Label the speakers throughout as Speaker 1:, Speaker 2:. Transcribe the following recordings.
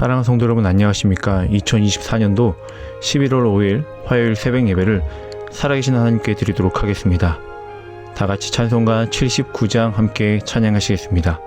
Speaker 1: 사랑하는 성도 여러분, 안녕하십니까. 2024년도 11월 5일 화요일 새벽 예배를 살아계신 하나님께 드리도록 하겠습니다. 다같이 찬송가 79장 함께 찬양하시겠습니다.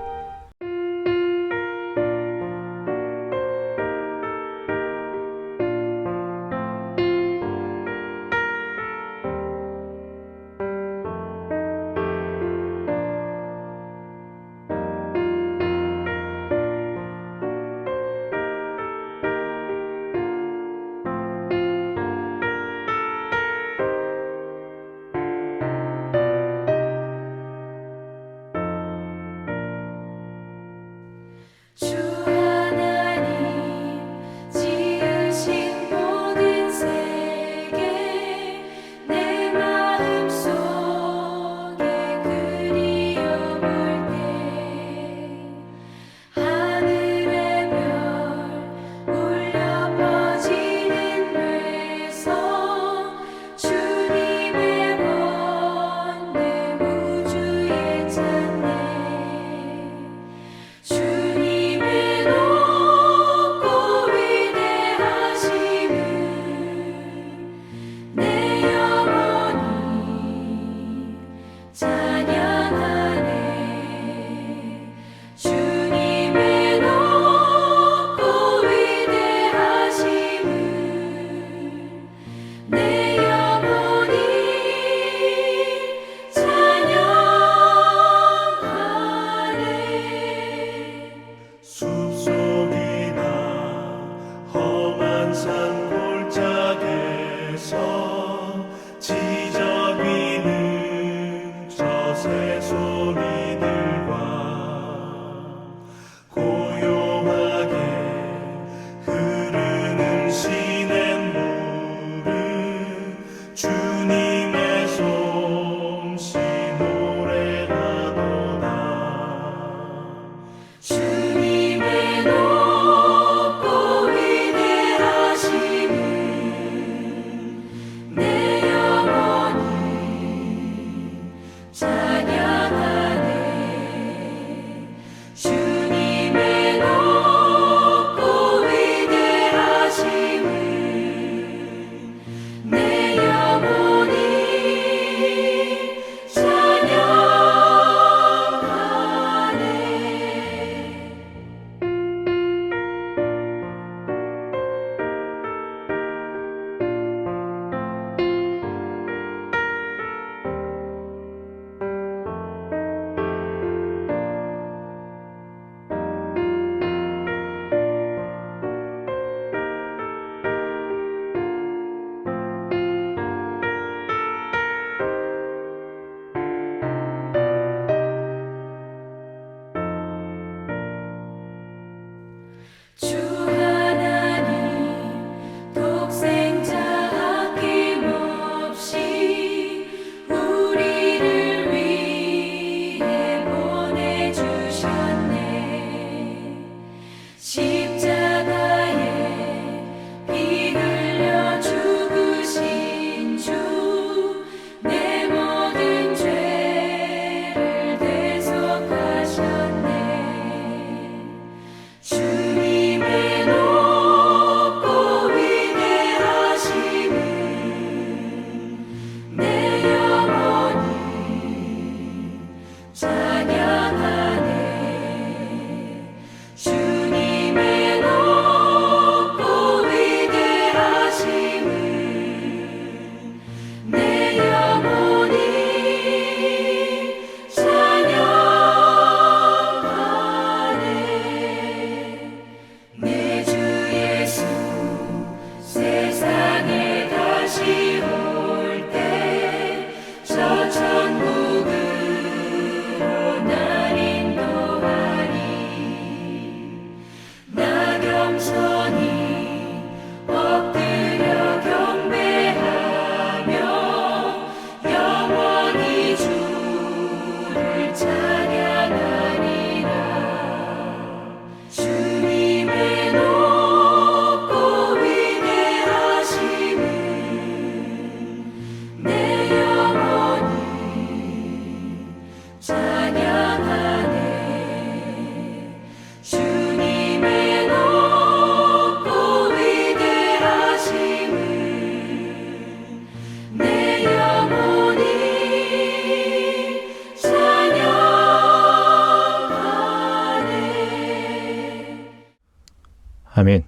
Speaker 1: 아멘.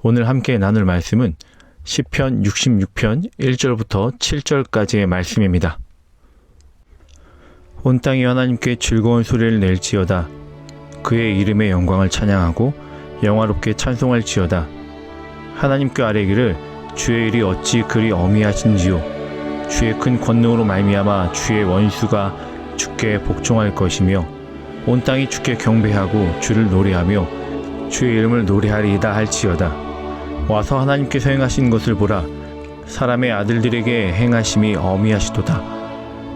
Speaker 1: 오늘 함께 나눌 말씀은 시편 66편 1절부터 7절까지의 말씀입니다. 온 땅이 하나님께 즐거운 소리를 낼지어다. 그의 이름의 영광을 찬양하고 영화롭게 찬송할지어다. 하나님께 아뢰기를 주의 일이 어찌 그리 어미하신지요. 주의 큰 권능으로 말미암아 주의 원수가 주께 복종할 것이며 온 땅이 주께 경배하고 주를 노래하며 주의 이름을 노래하리이다 할지어다. 와서 하나님께서 행하신 것을 보라. 사람의 아들들에게 행하심이 어미하시도다.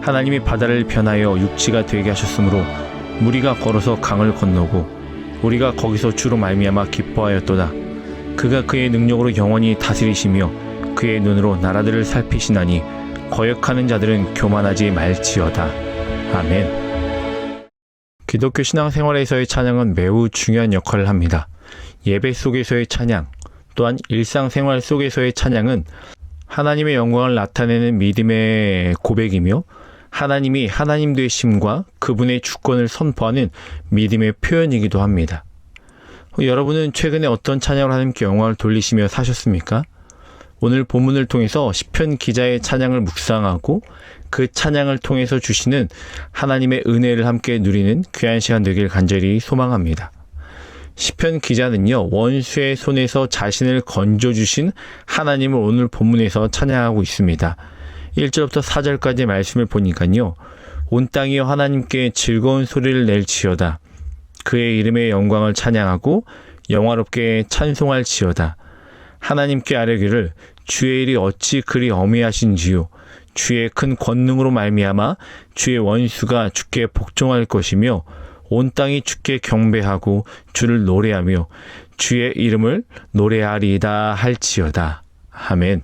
Speaker 1: 하나님이 바다를 변하여 육지가 되게 하셨으므로 무리가 걸어서 강을 건너고 우리가 거기서 주로 말미암아 기뻐하였도다. 그가 그의 능력으로 영원히 다스리시며 그의 눈으로 나라들을 살피시나니 거역하는 자들은 교만하지 말지어다. 아멘. 기독교 신앙생활에서의 찬양은 매우 중요한 역할을 합니다. 예배 속에서의 찬양, 또한 일상생활 속에서의 찬양은 하나님의 영광을 나타내는 믿음의 고백이며 하나님이 하나님 되심과 그분의 주권을 선포하는 믿음의 표현이기도 합니다. 여러분은 최근에 어떤 찬양을 하나님께 영광을 돌리시며 사셨습니까? 오늘 본문을 통해서 시편 기자의 찬양을 묵상하고 그 찬양을 통해서 주시는 하나님의 은혜를 함께 누리는 귀한 시간 되길 간절히 소망합니다. 시편 기자는요, 원수의 손에서 자신을 건져주신 하나님을 오늘 본문에서 찬양하고 있습니다. 1절부터 4절까지 말씀을 보니까요, 온 땅이여 하나님께 즐거운 소리를 낼지어다. 그의 이름의 영광을 찬양하고 영화롭게 찬송할지어다. 하나님께 아뢰기를 주의 일이 어찌 그리 어미하신지요. 주의 큰 권능으로 말미암아 주의 원수가 주께 복종할 것이며 온 땅이 주께 경배하고 주를 노래하며 주의 이름을 노래하리이다 할지어다. 아멘.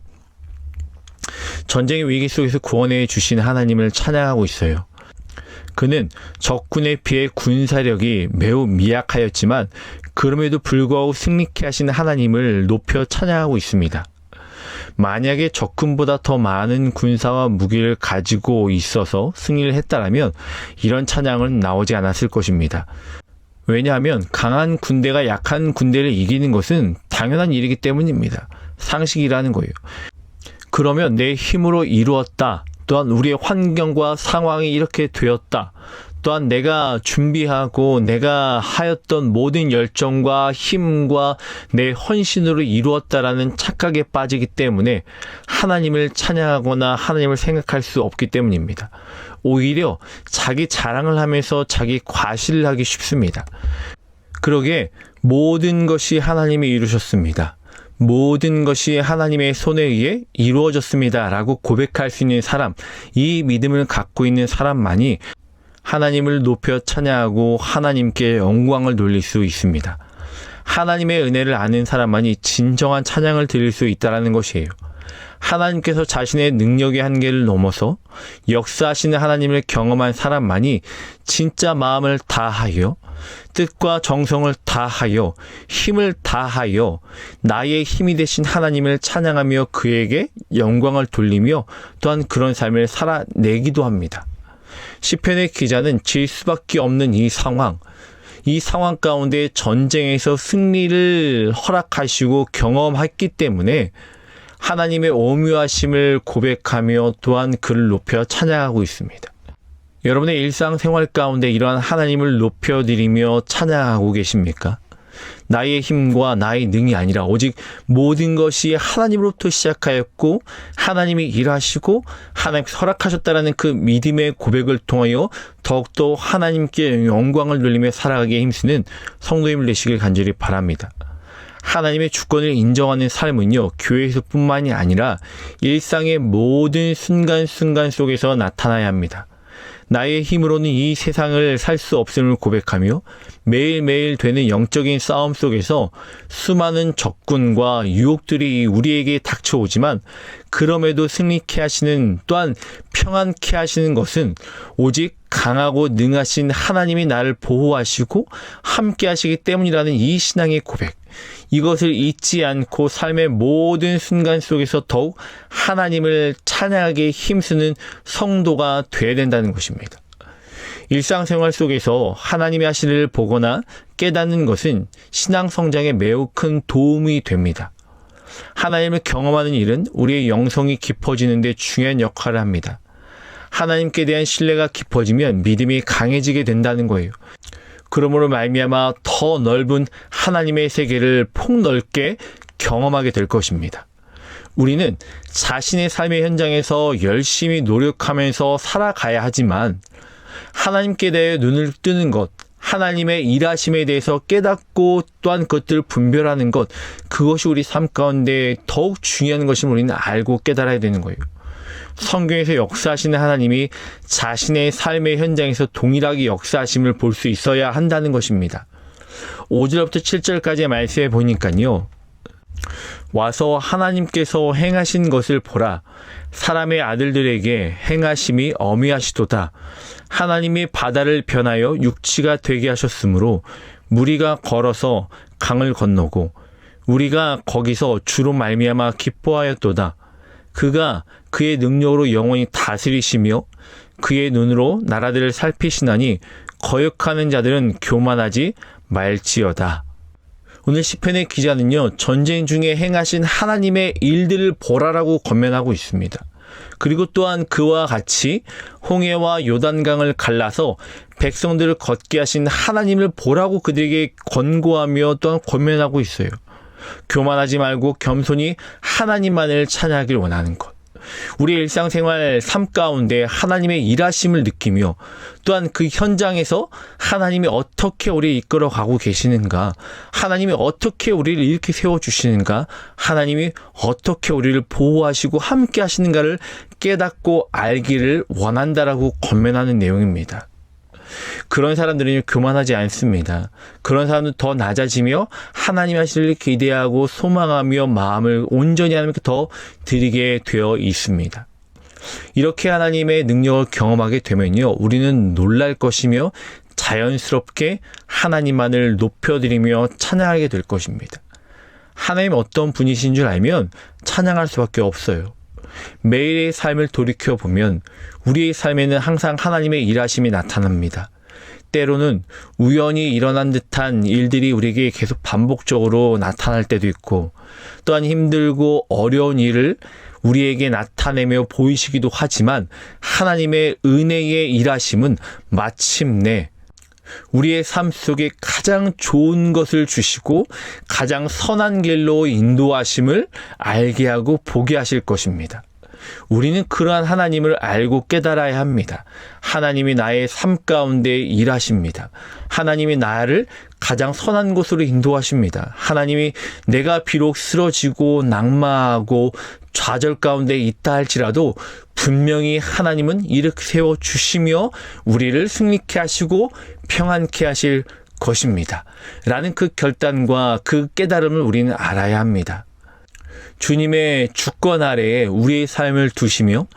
Speaker 1: 전쟁의 위기 속에서 구원해 주신 하나님을 찬양하고 있어요. 그는 적군에 비해 군사력이 매우 미약하였지만 그럼에도 불구하고 승리케 하신 하나님을 높여 찬양하고 있습니다. 만약에 적군보다 더 많은 군사와 무기를 가지고 있어서 승리를 했다라면 이런 찬양은 나오지 않았을 것입니다. 왜냐하면 강한 군대가 약한 군대를 이기는 것은 당연한 일이기 때문입니다. 상식이라는 거예요. 그러면 내 힘으로 이루었다. 또한 우리의 환경과 상황이 이렇게 되었다. 또한 내가 준비하고 내가 하였던 모든 열정과 힘과 내 헌신으로 이루었다라는 착각에 빠지기 때문에 하나님을 찬양하거나 하나님을 생각할 수 없기 때문입니다. 오히려 자기 자랑을 하면서 자기 과시를 하기 쉽습니다. 그러기에 모든 것이 하나님이 이루셨습니다. 모든 것이 하나님의 손에 의해 이루어졌습니다 라고 고백할 수 있는 사람, 이 믿음을 갖고 있는 사람만이 하나님을 높여 찬양하고 하나님께 영광을 돌릴 수 있습니다. 하나님의 은혜를 아는 사람만이 진정한 찬양을 드릴 수 있다는 것이에요. 하나님께서 자신의 능력의 한계를 넘어서 역사하시는 하나님을 경험한 사람만이 진짜 마음을 다하여 뜻과 정성을 다하여 힘을 다하여 나의 힘이 되신 하나님을 찬양하며 그에게 영광을 돌리며 또한 그런 삶을 살아내기도 합니다. 시편의 기자는 질 수밖에 없는 이 상황 가운데 전쟁에서 승리를 허락하시고 경험했기 때문에 하나님의 오묘하심을 고백하며 또한 그를 높여 찬양하고 있습니다. 여러분의 일상생활 가운데 이러한 하나님을 높여드리며 찬양하고 계십니까? 나의 힘과 나의 능이 아니라 오직 모든 것이 하나님으로부터 시작하였고 하나님이 일하시고 하나님께서 허락하셨다라는 그 믿음의 고백을 통하여 더욱더 하나님께 영광을 돌리며 살아가기에 힘쓰는 성도님을 되시길 간절히 바랍니다. 하나님의 주권을 인정하는 삶은요, 교회에서 뿐만이 아니라 일상의 모든 순간순간 속에서 나타나야 합니다. 나의 힘으로는 이 세상을 살 수 없음을 고백하며 매일매일 되는 영적인 싸움 속에서 수많은 적군과 유혹들이 우리에게 닥쳐오지만 그럼에도 승리케 하시는 또한 평안케 하시는 것은 오직 강하고 능하신 하나님이 나를 보호하시고 함께 하시기 때문이라는 이 신앙의 고백, 이것을 잊지 않고 삶의 모든 순간 속에서 더욱 하나님을 찬양하게 힘쓰는 성도가 되어야 된다는 것입니다. 일상생활 속에서 하나님의 하시는 일을 보거나 깨닫는 것은 신앙 성장에 매우 큰 도움이 됩니다. 하나님을 경험하는 일은 우리의 영성이 깊어지는 데 중요한 역할을 합니다. 하나님께 대한 신뢰가 깊어지면 믿음이 강해지게 된다는 거예요. 그러므로 말미암아 더 넓은 하나님의 세계를 폭넓게 경험하게 될 것입니다. 우리는 자신의 삶의 현장에서 열심히 노력하면서 살아가야 하지만 하나님께 대해 눈을 뜨는 것, 하나님의 일하심에 대해서 깨닫고 또한 그것들을 분별하는 것, 그것이 우리 삶 가운데 더욱 중요한 것임을 우리는 알고 깨달아야 되는 거예요. 성경에서 역사하시는 하나님이 자신의 삶의 현장에서 동일하게 역사하심을 볼 수 있어야 한다는 것입니다. 5절부터 7절까지의 말씀에 보니까요. 와서 하나님께서 행하신 것을 보라. 사람의 아들들에게 행하심이 어미하시도다. 하나님이 바다를 변하여 육지가 되게 하셨으므로 무리가 걸어서 강을 건너고 우리가 거기서 주로 말미암아 기뻐하였도다. 그가 그의 능력으로 영원히 다스리시며 그의 눈으로 나라들을 살피시나니 거역하는 자들은 교만하지 말지어다. 오늘 시편의 기자는요, 전쟁 중에 행하신 하나님의 일들을 보라라고 권면하고 있습니다. 그리고 또한 그와 같이 홍해와 요단강을 갈라서 백성들을 걷게 하신 하나님을 보라고 그들에게 권고하며 또한 권면하고 있어요. 교만하지 말고 겸손히 하나님만을 찬양하길 원하는 것. 우리의 일상생활 삶 가운데 하나님의 일하심을 느끼며 또한 그 현장에서 하나님이 어떻게 우리를 이끌어가고 계시는가, 하나님이 어떻게 우리를 이렇게 세워주시는가, 하나님이 어떻게 우리를 보호하시고 함께 하시는가를 깨닫고 알기를 원한다라고 권면하는 내용입니다. 그런 사람들은 교만하지 않습니다. 그런 사람은 더 낮아지며 하나님 하시기를 기대하고 소망하며 마음을 온전히 하나님께 더 드리게 되어 있습니다. 이렇게 하나님의 능력을 경험하게 되면요, 우리는 놀랄 것이며 자연스럽게 하나님만을 높여드리며 찬양하게 될 것입니다. 하나님 어떤 분이신 줄 알면 찬양할 수밖에 없어요. 매일의 삶을 돌이켜보면 우리의 삶에는 항상 하나님의 일하심이 나타납니다. 때로는 우연히 일어난 듯한 일들이 우리에게 계속 반복적으로 나타날 때도 있고, 또한 힘들고 어려운 일을 우리에게 나타내며 보이시기도 하지만 하나님의 은혜의 일하심은 마침내 우리의 삶 속에 가장 좋은 것을 주시고 가장 선한 길로 인도하심을 알게 하고 보게 하실 것입니다. 우리는 그러한 하나님을 알고 깨달아야 합니다. 하나님이 나의 삶 가운데 일하십니다. 하나님이 나를 가장 선한 곳으로 인도하십니다. 하나님이 내가 비록 쓰러지고 낙마하고 좌절 가운데 있다 할지라도 분명히 하나님은 일으켜 세워주시며 우리를 승리케 하시고 평안케 하실 것입니다. 라는 그 결단과 그 깨달음을 우리는 알아야 합니다. 주님의 주권 아래에 우리의 삶을 두시며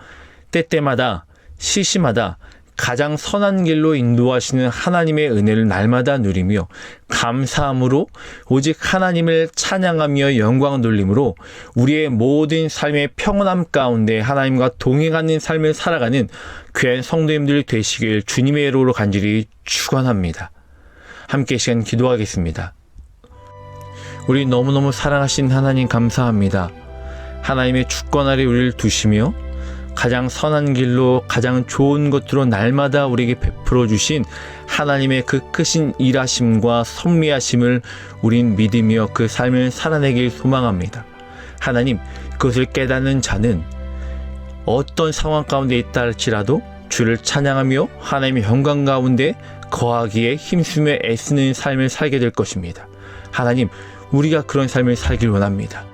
Speaker 1: 때때마다 시시마다 가장 선한 길로 인도하시는 하나님의 은혜를 날마다 누리며 감사함으로 오직 하나님을 찬양하며 영광 돌림으로 우리의 모든 삶의 평온함 가운데 하나님과 동행하는 삶을 살아가는 귀한 성도님들 되시길 주님의 이름으로 간절히 축원합니다. 함께 시간 기도하겠습니다. 우리 너무너무 사랑하신 하나님 감사합니다. 하나님의 주권 아래 우리를 두시며 가장 선한 길로 가장 좋은 것으로 날마다 우리에게 베풀어 주신 하나님의 그 크신 일하심과 섭리하심을 우린 믿으며 그 삶을 살아내길 소망합니다. 하나님, 그것을 깨닫는 자는 어떤 상황 가운데 있다 할지라도 주를 찬양하며 하나님의 영광 가운데 거하기에 힘쓰며 애쓰는 삶을 살게 될 것입니다. 하나님, 우리가 그런 삶을 살길 원합니다.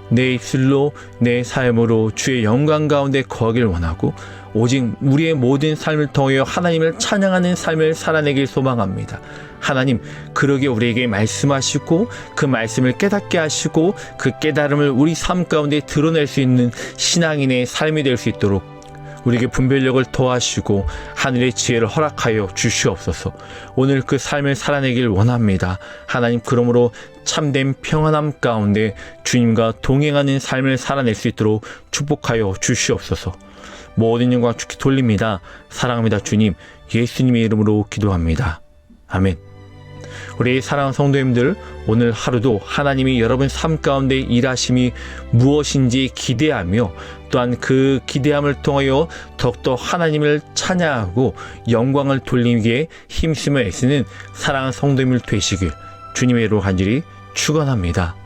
Speaker 1: 내 입술로 내 삶으로 주의 영광 가운데 거하길 원하고 오직 우리의 모든 삶을 통하여 하나님을 찬양하는 삶을 살아내길 소망합니다. 하나님, 그러게 우리에게 말씀하시고 그 말씀을 깨닫게 하시고 그 깨달음을 우리 삶 가운데 드러낼 수 있는 신앙인의 삶이 될 수 있도록 우리에게 분별력을 더하시고 하늘의 지혜를 허락하여 주시옵소서. 오늘 그 삶을 살아내길 원합니다. 하나님, 그러므로 참된 평안함 가운데 주님과 동행하는 삶을 살아낼 수 있도록 축복하여 주시옵소서. 모든 영광 주께 돌립니다. 사랑합니다. 주님, 예수님의 이름으로 기도합니다. 아멘. 우리 사랑하는 성도님들, 오늘 하루도 하나님이 여러분 삶 가운데 일하심이 무엇인지 기대하며 또한 그 기대함을 통하여 더욱더 하나님을 찬양하고 영광을 돌리기에 힘쓰며 애쓰는 사랑하는 성도님들 되시길 주님의 이름으로 간절히 축원합니다.